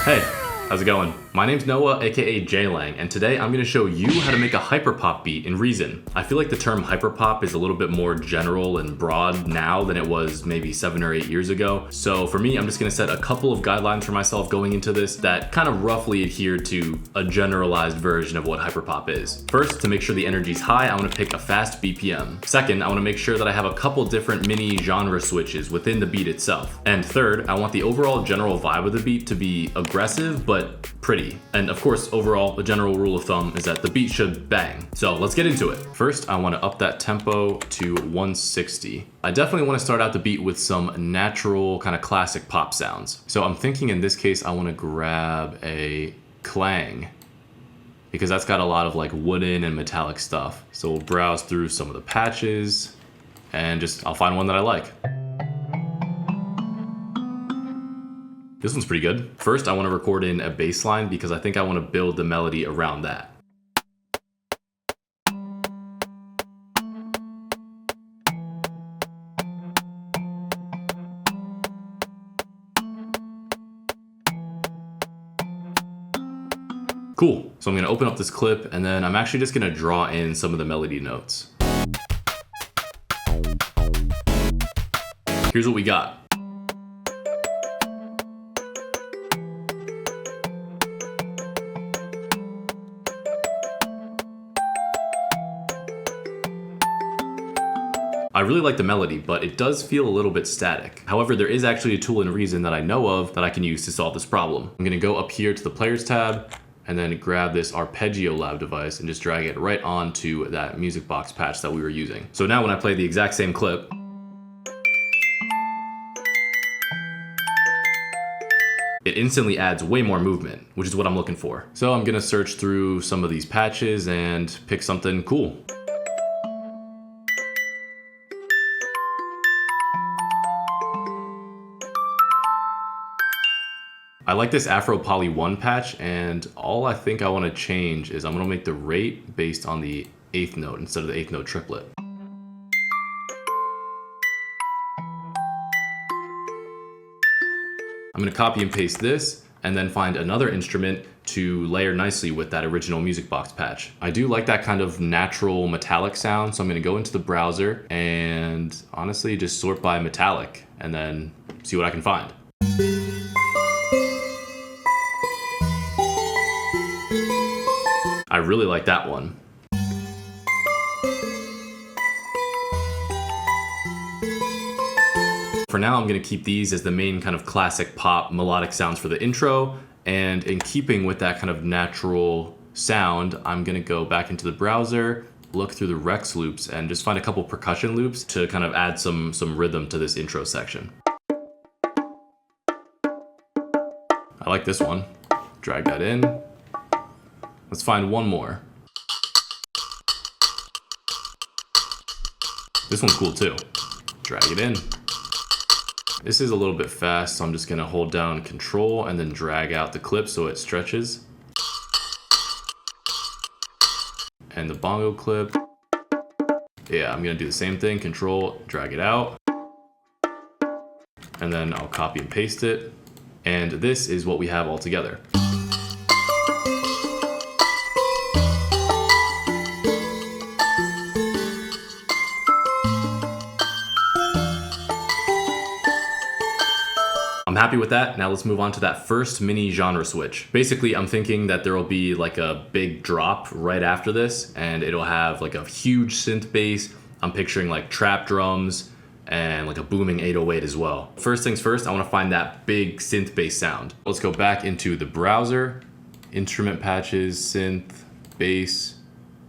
Hey, how's it going? My name's Noah, aka J-Lang, and today I'm going to show you how to make a hyperpop beat in Reason. I feel like the term hyperpop is a little bit more general and broad now than it was maybe 7 or 8 years ago. So for me, I'm just going to set a couple of guidelines for myself going into this that kind of roughly adhere to a generalized version of what hyperpop is. First, to make sure the energy's high, I want to pick a fast BPM. Second, I want to make sure that I have a couple different mini genre switches within the beat itself. And third, I want the overall general vibe of the beat to be aggressive but pretty. And of course, overall, the general rule of thumb is that the beat should bang. So let's get into it. First, I want to up that tempo to 160. I definitely want to start out the beat with some natural kind of classic pop sounds. So I'm thinking in this case, I want to grab a clang because that's got a lot of like wooden and metallic stuff. So we'll browse through some of the patches and I'll find one that I like. This one's pretty good. First, I want to record in a bass line because I think I want to build the melody around that. Cool. So I'm going to open up this clip and then I'm actually just going to draw in some of the melody notes. Here's what we got. I really like the melody, but it does feel a little bit static. However, there is actually a tool in Reason that I know of that I can use to solve this problem. I'm gonna go up here to the Players tab and then grab this Arpeggio Lab device and just drag it right onto that music box patch that we were using. So now when I play the exact same clip, it instantly adds way more movement, which is what I'm looking for. So I'm gonna search through some of these patches and pick something cool. I like this Afro Poly 1 patch, and all I think I want to change is I'm going to make the rate based on the 8th note instead of the 8th note triplet. I'm going to copy and paste this and then find another instrument to layer nicely with that original music box patch. I do like that kind of natural metallic sound, so I'm going to go into the browser and honestly just sort by metallic and then see what I can find. I really like that one. For now, I'm gonna keep these as the main kind of classic pop melodic sounds for the intro, and in keeping with that kind of natural sound, I'm gonna go back into the browser, look through the Rex loops, and just find a couple percussion loops to kind of add some rhythm to this intro section. I like this one. Drag that in. Let's find one more. This one's cool too. Drag it in. This is a little bit fast, so I'm just gonna hold down Control and then drag out the clip so it stretches. And the bongo clip. Yeah, I'm gonna do the same thing. Control, drag it out. And then I'll copy and paste it. And this is what we have all together. I'm happy with that. Now let's move on to that first mini genre switch. Basically, I'm thinking that there will be like a big drop right after this and it'll have like a huge synth bass. I'm picturing like trap drums and like a booming 808 as well. First things first, I want to find that big synth bass sound. Let's go back into the browser, instrument patches, synth, bass,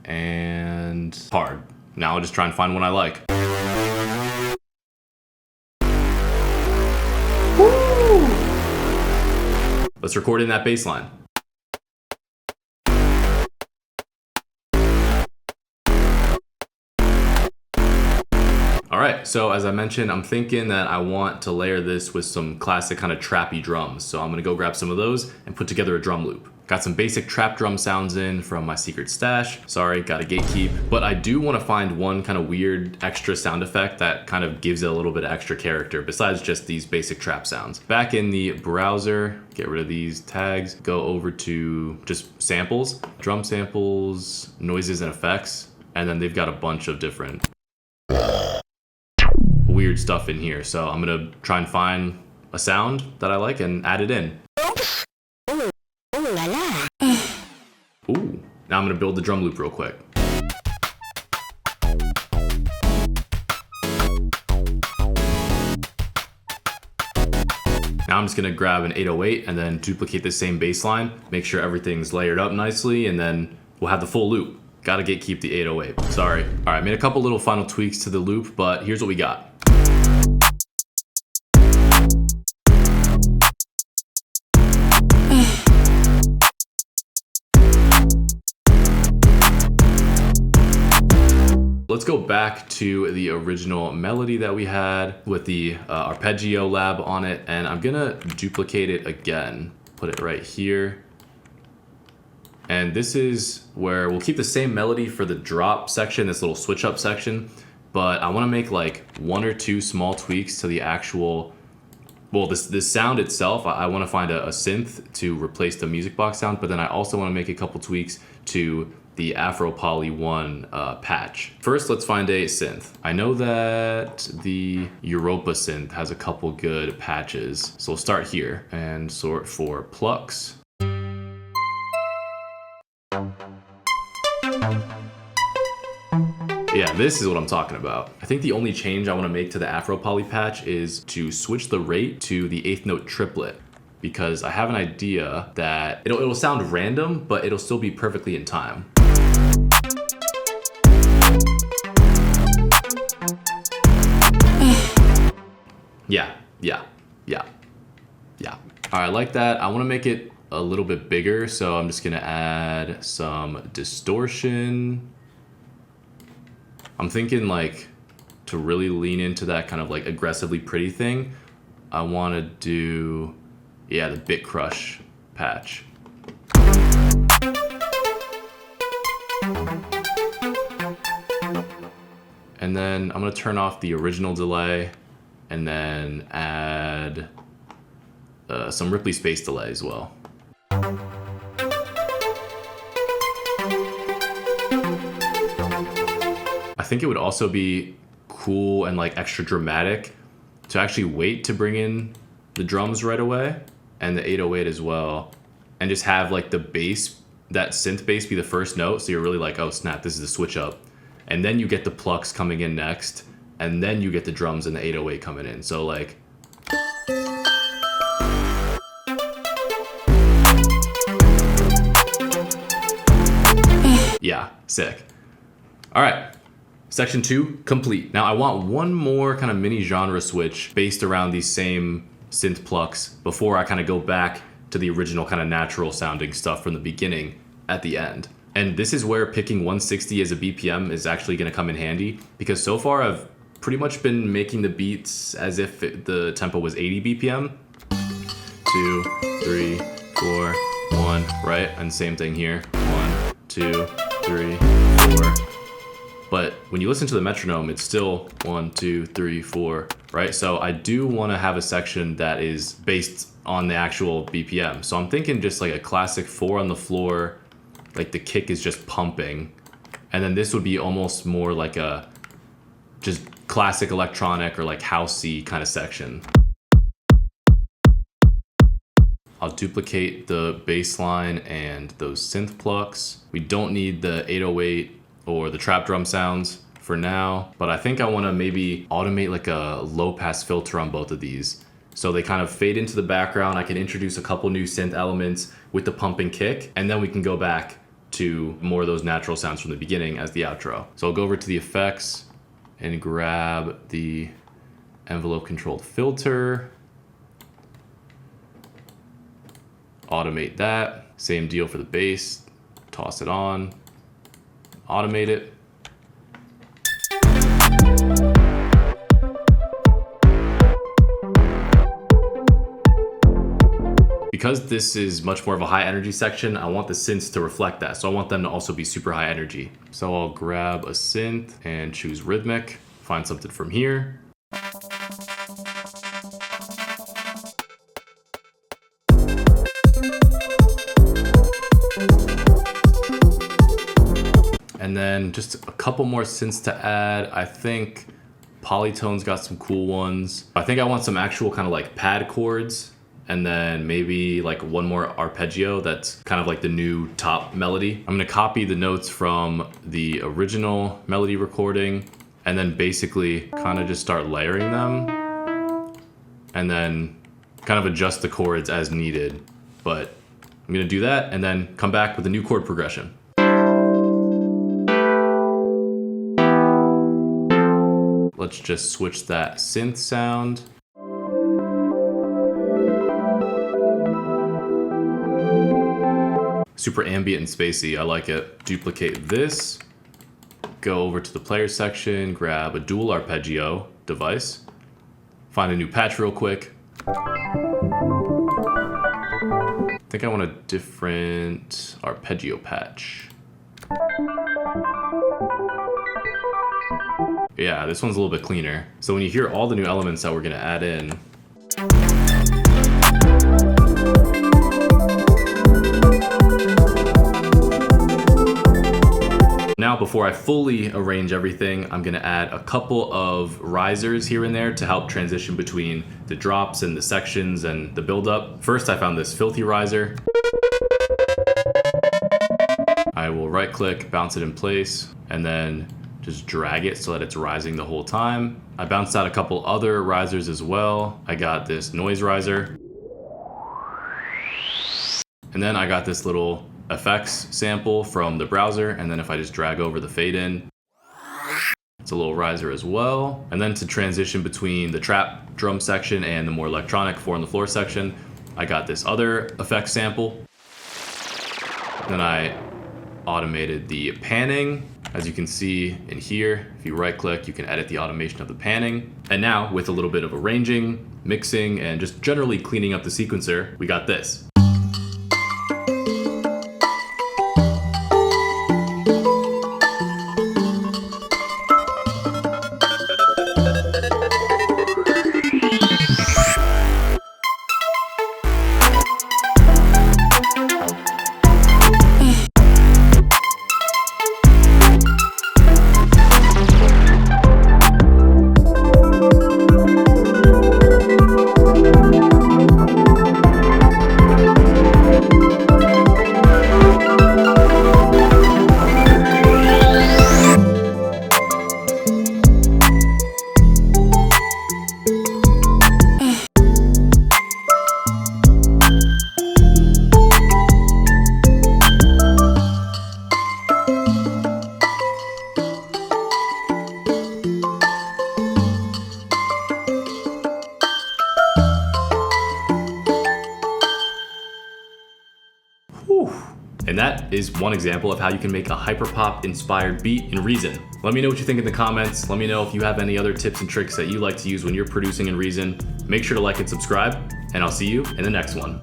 and hard. Now I'll just try and find one I like. Let's record in that bass line. All right, so as I mentioned, I'm thinking that I want to layer this with some classic kind of trappy drums. So I'm gonna go grab some of those and put together a drum loop. Got some basic trap drum sounds in from my secret stash. Sorry, gotta gatekeep. But I do want to find one kind of weird extra sound effect that kind of gives it a little bit of extra character besides just these basic trap sounds. Back in the browser, get rid of these tags, go over to just samples, drum samples, noises and effects, and then they've got a bunch of different weird stuff in here. So I'm gonna try and find a sound that I like and add it in. Ooh, now I'm gonna build the drum loop real quick. Now I'm just gonna grab an 808 and then duplicate the same bass line, make sure everything's layered up nicely, and then we'll have the full loop. Gotta gatekeep the 808, sorry. All right, made a couple little final tweaks to the loop, but here's what we got. Let's go back to the original melody that we had with the Arpeggio Lab on it, and I'm gonna duplicate it again. Put it right here. And this is where we'll keep the same melody for the drop section, this little switch up section, but I wanna make like 1 or 2 small tweaks to the actual, well, this sound itself. I wanna find a synth to replace the music box sound, but then I also wanna make a couple tweaks to the Afro Poly 1 patch. First, let's find a synth. I know that the Europa synth has a couple good patches. So we'll start here and sort for plucks. Yeah, this is what I'm talking about. I think the only change I want to make to the Afro Poly patch is to switch the rate to the 8th note triplet, because I have an idea that it'll sound random, but it'll still be perfectly in time. Yeah. All right, I like that. I want to make it a little bit bigger, so I'm just gonna add some distortion. I'm thinking like to really lean into that kind of like aggressively pretty thing. I want to do, yeah, the bit crush patch. And then I'm gonna turn off the original delay and then add some Ripley space delay as well. I think it would also be cool and like extra dramatic to actually wait to bring in the drums right away and the 808 as well, and just have like the bass, that synth bass, be the first note, so you're really like, oh snap, this is a switch up, and then you get the plucks coming in next, and then you get the drums and the 808 coming in. So like, yeah, sick. All right, section 2 complete. Now I want one more kind of mini genre switch based around these same synth plucks before I kind of go back to the original kind of natural sounding stuff from the beginning at the end. And this is where picking 160 as a BPM is actually going to come in handy, because so far I've pretty much been making the beats as if the tempo was 80 BPM. 2, 3, 4, 1, right? And same thing here. 1, 2, 3, 4. But when you listen to the metronome, it's still 1, 2, 3, 4, right? So I do want to have a section that is based on the actual BPM. So I'm thinking just like a classic 4 on the floor, like the kick is just pumping. And then this would be almost more like a just classic electronic or like housey kind of section. I'll duplicate the bass line and those synth plucks. We don't need the 808 or the trap drum sounds for now, but I think I want to maybe automate like a low pass filter on both of these, so they kind of fade into the background. I can introduce a couple new synth elements with the pumping kick, and then we can go back to more of those natural sounds from the beginning as the outro. So I'll go over to the effects and grab the envelope controlled filter, automate that. Same deal for the bass, toss it on, automate it. because this is much more of a high energy section, I want the synths to reflect that. So I want them to also be super high energy. So I'll grab a synth and choose rhythmic, find something from here. And then just a couple more synths to add. I think Polytone's got some cool ones. I think I want some actual kind of like pad chords, and then maybe like one more arpeggio that's kind of like the new top melody. I'm gonna copy the notes from the original melody recording and then basically kind of just start layering them and then kind of adjust the chords as needed. But I'm gonna do that and then come back with a new chord progression. Let's just switch that synth sound. Super ambient and spacey, I like it. Duplicate this, go over to the player section, grab a dual arpeggio device, find a new patch real quick. I think I want a different arpeggio patch. Yeah, this one's a little bit cleaner. So when you hear all the new elements that we're gonna add in, now, before I fully arrange everything, I'm gonna add a couple of risers here and there to help transition between the drops and the sections and the buildup. First, I found this filthy riser. I will right click, bounce it in place, and then just drag it so that it's rising the whole time. I bounced out a couple other risers as well. I got this noise riser. And then I got this little effects sample from the browser, and then if I just drag over the fade in, it's a little riser as well. And then to transition between the trap drum section and the more electronic 4 on the floor section, I got this other effects sample. Then I automated the panning. As you can see in here, if you right click, you can edit the automation of the panning. And now with a little bit of arranging, mixing, and just generally cleaning up the sequencer, we got this. And that is one example of how you can make a hyperpop inspired beat in Reason. Let me know what you think in the comments. Let me know if you have any other tips and tricks that you like to use when you're producing in Reason. Make sure to like and subscribe, and I'll see you in the next one.